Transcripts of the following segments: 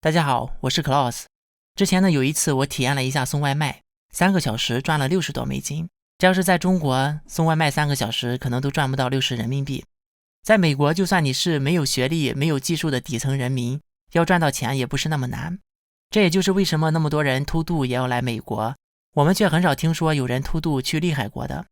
大家好，我是 Klaus。之前呢有一次我体验了一下送外卖，3个小时赚了60多美金。这要是在中国送外卖3个小时可能都赚不到60人民币。在美国就算你是没有学历没有技术的底层人民，要赚到钱也不是那么难。这也就是为什么那么多人偷渡也要来美国，我们却很少听说有人偷渡去厉害国的。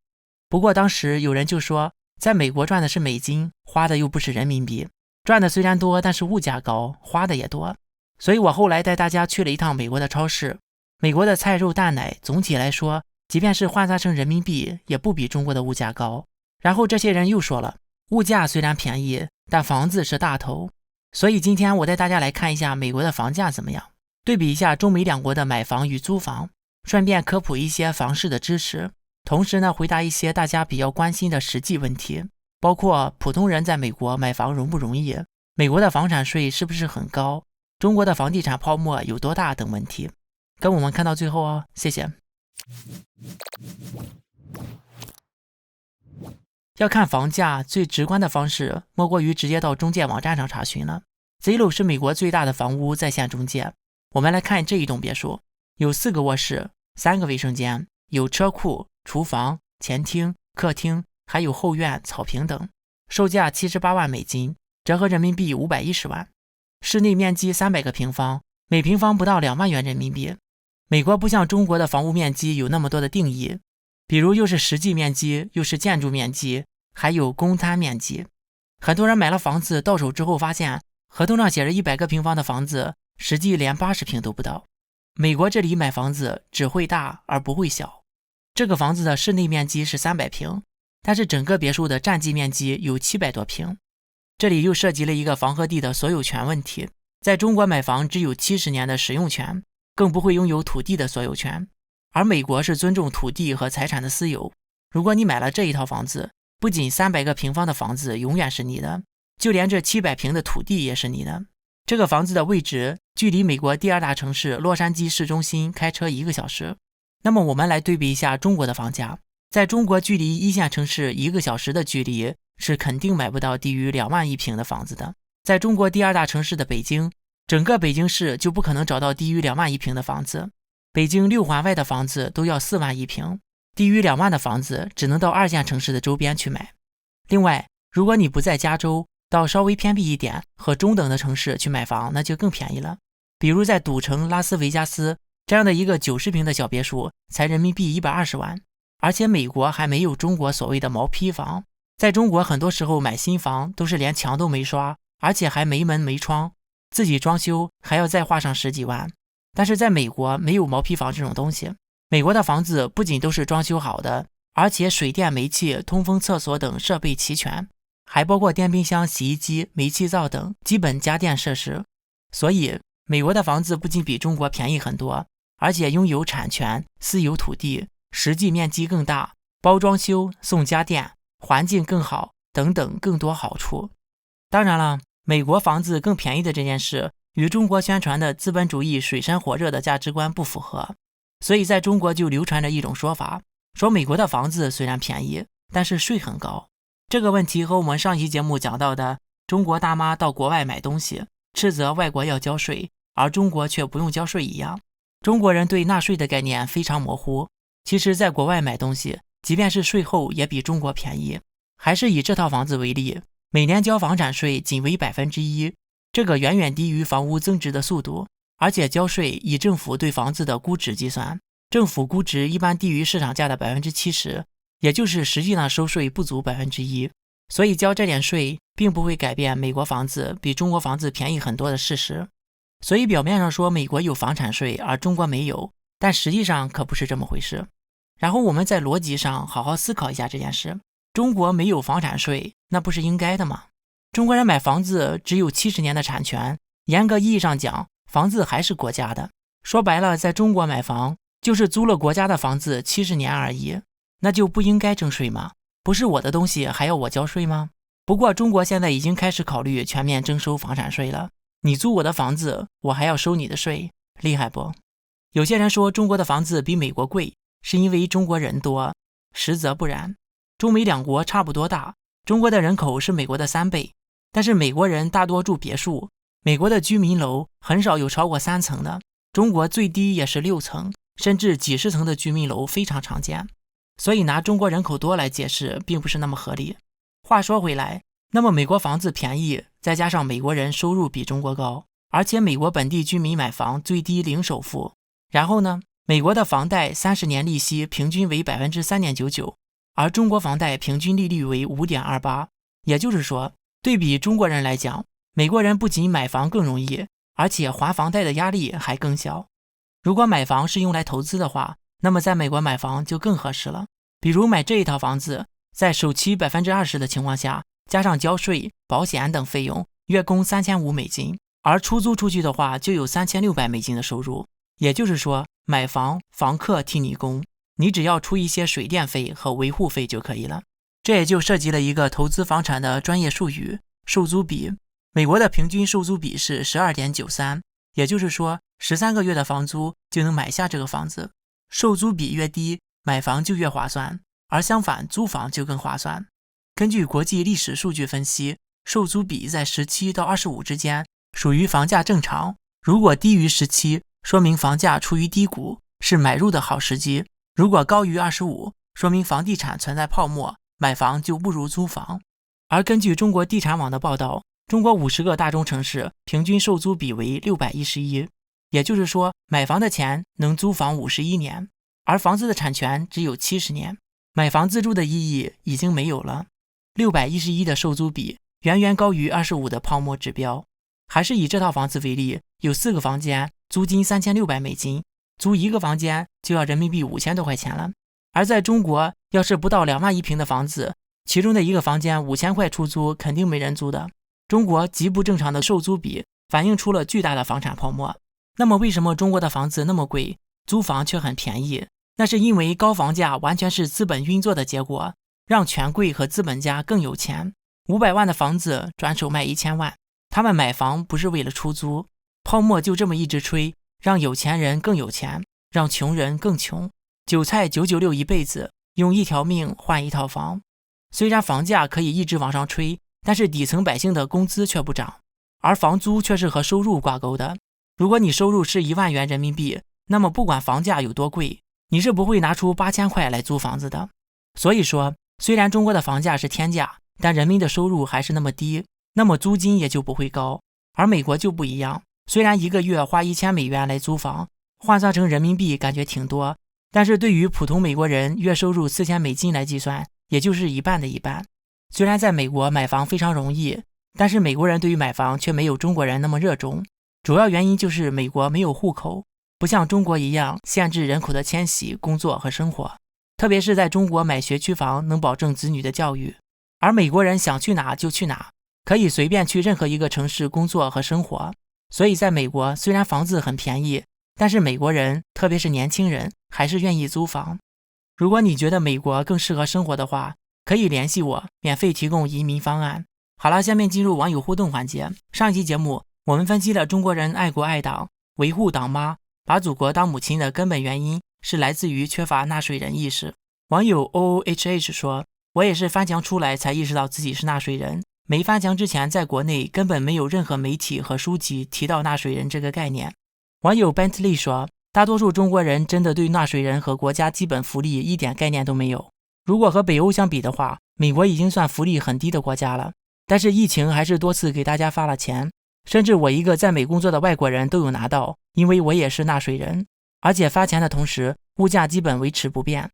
不过当时有人就说，在美国赚的是美金，花的又不是人民币，赚的虽然多，但是物价高，花的也多。所以我后来带大家去了一趟美国的超市，美国的菜肉蛋奶总体来说，即便是换算成人民币也不比中国的物价高。然后这些人又说了，物价虽然便宜，但房子是大头。所以今天我带大家来看一下美国的房价怎么样，对比一下中美两国的买房与租房，顺便科普一些房市的知识，同时呢回答一些大家比较关心的实际问题，包括普通人在美国买房容不容易，美国的房产税是不是很高，中国的房地产泡沫有多大等问题。跟我们看到最后哦，谢谢。要看房价最直观的方式莫过于直接到中介网站上查询了。Zillow 是美国最大的房屋在线中介。我们来看这一栋别墅，有4个卧室，3个卫生间，有车库、厨房、前厅、客厅，还有后院、草坪等，售价78万美金，折合人民币510万。室内面积300个平方，每平方不到2万元人民币。美国不像中国的房屋面积有那么多的定义，比如又是实际面积，又是建筑面积，还有公摊面积。很多人买了房子到手之后发现，合同上写着100个平方的房子，实际连80平都不到。美国这里买房子只会大而不会小。这个房子的室内面积是300平，但是整个别墅的占地面积有700多平。这里又涉及了一个房和地的所有权问题。在中国买房只有70年的使用权，更不会拥有土地的所有权，而美国是尊重土地和财产的私有。如果你买了这一套房子，不仅300个平方的房子永远是你的，就连这700平的土地也是你的。这个房子的位置距离美国第2大城市洛杉矶市中心开车1个小时。那么我们来对比一下中国的房价。在中国距离1线城市1个小时的距离，是肯定买不到低于2万1平的房子的。在中国第2大城市的北京，整个北京市就不可能找到低于2万1平的房子。北京6环外的房子都要4万1平，低于2万的房子只能到2线城市的周边去买。另外，如果你不在加州，到稍微偏僻一点和中等的城市去买房，那就更便宜了。比如在赌城拉斯维加斯这样的一个90平的小别墅才人民币120万。而且美国还没有中国所谓的毛坯房。在中国很多时候买新房都是连墙都没刷，而且还没门没窗，自己装修还要再花上10几万。但是在美国没有毛坯房这种东西，美国的房子不仅都是装修好的，而且水电煤气通风厕所等设备齐全，还包括电冰箱洗衣机煤气灶等基本家电设施。所以美国的房子不仅比中国便宜很多，而且拥有产权、私有土地，实际面积更大，包装修、送家电，环境更好等等更多好处。当然了，美国房子更便宜的这件事与中国宣传的资本主义水深火热的价值观不符合，所以在中国就流传着一种说法，说美国的房子虽然便宜，但是税很高。这个问题和我们上期节目讲到的中国大妈到国外买东西，斥责外国要交税，而中国却不用交税一样。中国人对纳税的概念非常模糊，其实在国外买东西，即便是税后也比中国便宜。还是以这套房子为例，每年交房产税仅为 1%， 这个远远低于房屋增值的速度，而且交税以政府对房子的估值计算，政府估值一般低于市场价的 70%， 也就是实际上收税不足 1%， 所以交这点税并不会改变美国房子比中国房子便宜很多的事实。所以表面上说美国有房产税而中国没有，但实际上可不是这么回事。然后我们在逻辑上好好思考一下这件事，中国没有房产税，那不是应该的吗？中国人买房子只有70年的产权，严格意义上讲，房子还是国家的。说白了，在中国买房就是租了国家的房子70年而已，那就不应该征税吗？不是我的东西还要我交税吗？不过中国现在已经开始考虑全面征收房产税了，你租我的房子，我还要收你的税，厉害不？有些人说中国的房子比美国贵，是因为中国人多，实则不然。中美两国差不多大，中国的人口是美国的3倍，但是美国人大多住别墅，美国的居民楼很少有超过3层的，中国最低也是6层，甚至几十层的居民楼非常常见。所以拿中国人口多来解释并不是那么合理。话说回来，那么美国房子便宜，再加上美国人收入比中国高，而且美国本地居民买房最低零首付，然后呢，美国的房贷30年利息平均为 3.99%， 而中国房贷平均利率为 5.28%。 也就是说，对比中国人来讲，美国人不仅买房更容易，而且还房贷的压力还更小。如果买房是用来投资的话，那么在美国买房就更合适了。比如买这一套房子，在首期 20% 的情况下，加上交税、保险等费用，月供$3500，而出租出去的话就有$3600的收入。也就是说，买房房客替你供，你只要出一些水电费和维护费就可以了。这也就涉及了一个投资房产的专业术语——售租比。美国的平均售租比是 12.93， 也就是说13个月的房租就能买下这个房子。售租比越低，买房就越划算，而相反，租房就更划算。根据国际历史数据分析，售租比在17到25之间，属于房价正常。如果低于17，说明房价处于低谷，是买入的好时机；如果高于25，说明房地产存在泡沫，买房就不如租房。而根据中国地产网的报道，中国50个大中城市平均售租比为611，也就是说，买房的钱能租房51年，而房子的产权只有70年，买房自住的意义已经没有了。611的售租比远远高于25的泡沫指标。还是以这套房子为例，有4个房间，租金$3600，租一个房间就要人民币5000多块钱了。而在中国，要是不到2万一平的房子，其中的一个房间5000块出租，肯定没人租的。中国极不正常的售租比反映出了巨大的房产泡沫。那么为什么中国的房子那么贵，租房却很便宜？那是因为高房价完全是资本运作的结果，让权贵和资本家更有钱。500万的房子转手卖1000万，他们买房不是为了出租，泡沫就这么一直吹，让有钱人更有钱，让穷人更穷。韭菜996一辈子，用一条命换一套房。虽然房价可以一直往上吹，但是底层百姓的工资却不涨，而房租却是和收入挂钩的。如果你收入是1万元人民币，那么不管房价有多贵，你是不会拿出8000块来租房子的。所以说，虽然中国的房价是天价，但人民的收入还是那么低，那么租金也就不会高。而美国就不一样，虽然一个月花$1000来租房，换算成人民币感觉挺多，但是对于普通美国人月收入$4000来计算，也就是一半的一半。虽然在美国买房非常容易，但是美国人对于买房却没有中国人那么热衷。主要原因就是美国没有户口，不像中国一样限制人口的迁徙、工作和生活。特别是在中国买学区房能保证子女的教育，而美国人想去哪就去哪，可以随便去任何一个城市工作和生活。所以在美国虽然房子很便宜，但是美国人，特别是年轻人，还是愿意租房。如果你觉得美国更适合生活的话，可以联系我，免费提供移民方案。好了，下面进入网友互动环节。上一期节目我们分析了中国人爱国爱党、维护党妈、把祖国当母亲的根本原因是来自于缺乏纳税人意识。网友 OOHH 说，我也是翻墙出来才意识到自己是纳税人，没翻墙之前在国内根本没有任何媒体和书籍提到纳税人这个概念。网友 Bentley 说，大多数中国人真的对纳税人和国家基本福利一点概念都没有。如果和北欧相比的话，美国已经算福利很低的国家了，但是疫情还是多次给大家发了钱，甚至我一个在美工作的外国人都有拿到，因为我也是纳税人。而且发钱的同时，物价基本维持不变。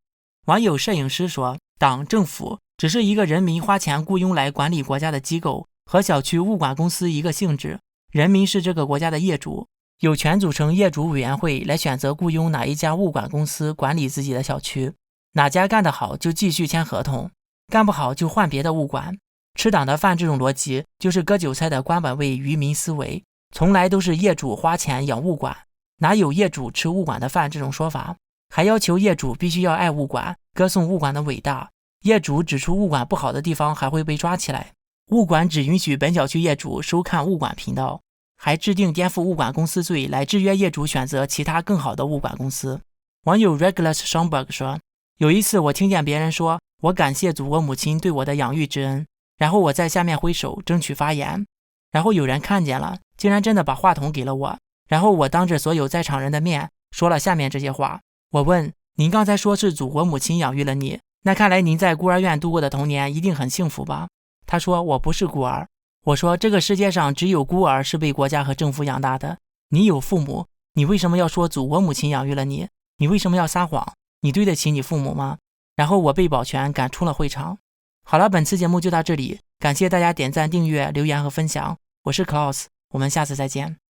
网友摄影师说，党政府只是一个人民花钱雇佣来管理国家的机构，和小区物管公司一个性质，人民是这个国家的业主，有权组成业主委员会来选择雇佣哪一家物管公司管理自己的小区，哪家干得好就继续签合同，干不好就换别的物管。吃党的饭这种逻辑就是割韭菜的官本位愚民思维，从来都是业主花钱养物管，哪有业主吃物管的饭这种说法。还要求业主必须要爱物管，歌颂物管的伟大，业主指出物管不好的地方还会被抓起来。物管只允许本小区业主收看物管频道，还制定颠覆物管公司罪来制约业主选择其他更好的物管公司。网友 Regulus Schomburg 说，有一次我听见别人说我感谢祖国母亲对我的养育之恩，然后我在下面挥手争取发言，然后有人看见了，竟然真的把话筒给了我，然后我当着所有在场人的面说了下面这些话。我问，您刚才说是祖国母亲养育了你，那看来您在孤儿院度过的童年一定很幸福吧？他说，我不是孤儿。我说，这个世界上只有孤儿是被国家和政府养大的，你有父母，你为什么要说祖国母亲养育了你？你为什么要撒谎？你对得起你父母吗？然后我被保全赶出了会场。好了，本次节目就到这里，感谢大家点赞、订阅、留言和分享，我是 Klaus，我们下次再见。